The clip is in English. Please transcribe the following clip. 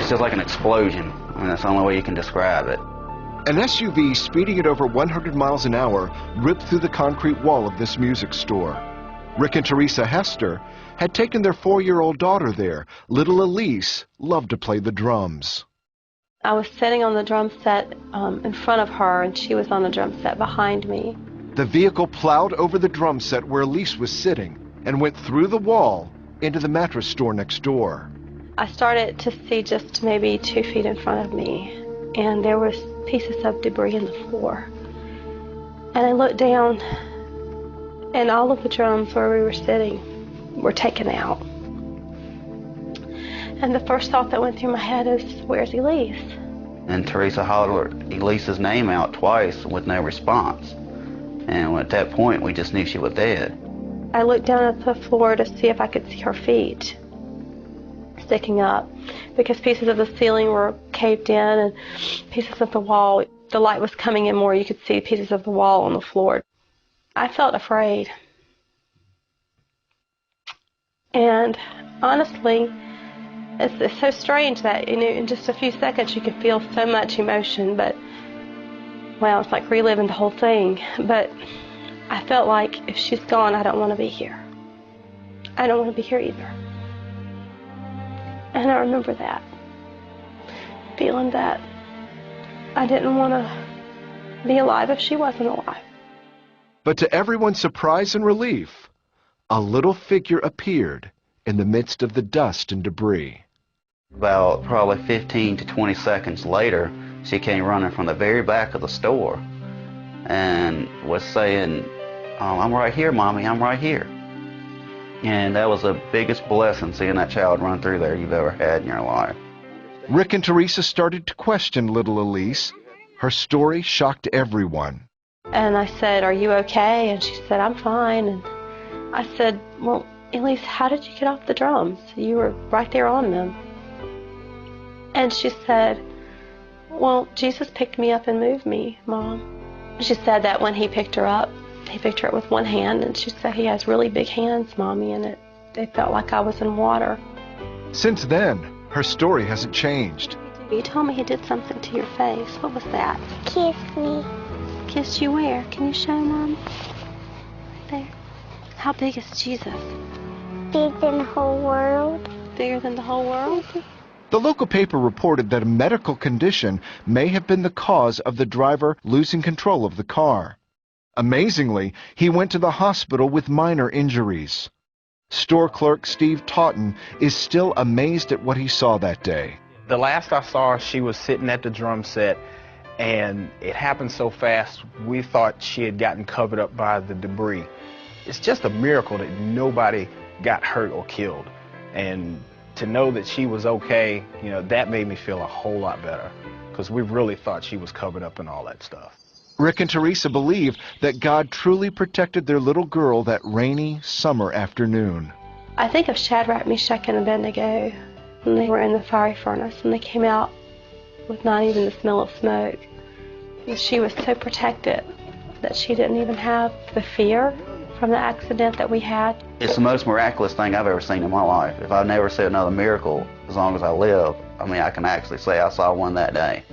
It's just like an explosion. I mean, that's the only way you can describe it. An SUV speeding at over 100 miles an hour ripped through the concrete wall of this music store. Rick and Teresa Hester had taken their 4-year-old daughter there. Little Elise loved to play the drums. I was sitting on the drum set in front of her, and she was on the drum set behind me. The vehicle plowed over the drum set where Elise was sitting and went through the wall into the mattress store next door. I started to see just maybe 2 feet in front of me, and there was pieces of debris in the floor. And I looked down, and all of the drums where we were sitting were taken out. And the first thought that went through my head is, where's Elise? And Teresa hollered Elise's name out twice with no response. And at that point, we just knew she was dead. I looked down at the floor to see if I could see her feet sticking up, because pieces of the ceiling were caved in and pieces of the wall, the light was coming in more, you could see pieces of the wall on the floor. I felt afraid. And honestly, it's so strange that, you know, in just a few seconds you could feel so much emotion, but, well, it's like reliving the whole thing. But I felt like if she's gone, I don't want to be here. I don't want to be here either. And I remember that, feeling that I didn't want to be alive if she wasn't alive. But to everyone's surprise and relief, a little figure appeared in the midst of the dust and debris. About probably 15 to 20 seconds later, she came running from the very back of the store and was saying, I'm right here, Mommy, I'm right here. And that was the biggest blessing, seeing that child run through there you've ever had in your life. Rick and Teresa started to question little Elise. Her story shocked everyone. And I said, are you okay? And she said, I'm fine. And I said, well, Elise, how did you get off the drums? You were right there on them. And she said, well, Jesus picked me up and moved me, Mom. She said that when he picked her up with one hand, and she said, he has really big hands, Mommy, and it felt like I was in water. Since then, her story hasn't changed. You told me he did something to your face. What was that? Kissed me. Kissed you where? Can you show, Mom? There. How big is Jesus? Bigger than the whole world. Bigger than the whole world? The local paper reported that a medical condition may have been the cause of the driver losing control of the car. Amazingly, he went to the hospital with minor injuries. Store clerk Steve Totten is still amazed at what he saw that day. The last I saw her, she was sitting at the drum set, and it happened so fast, we thought she had gotten covered up by the debris. It's just a miracle that nobody got hurt or killed. And to know that she was okay, you know, that made me feel a whole lot better, because we really thought she was covered up and all that stuff. Rick and Teresa believe that God truly protected their little girl that rainy summer afternoon. I think of Shadrach, Meshach, and Abednego when they were in the fiery furnace, and they came out with not even the smell of smoke. And she was so protected that she didn't even have the fear from the accident that we had. It's the most miraculous thing I've ever seen in my life. If I never see another miracle as long as I live, I mean, I can actually say I saw one that day.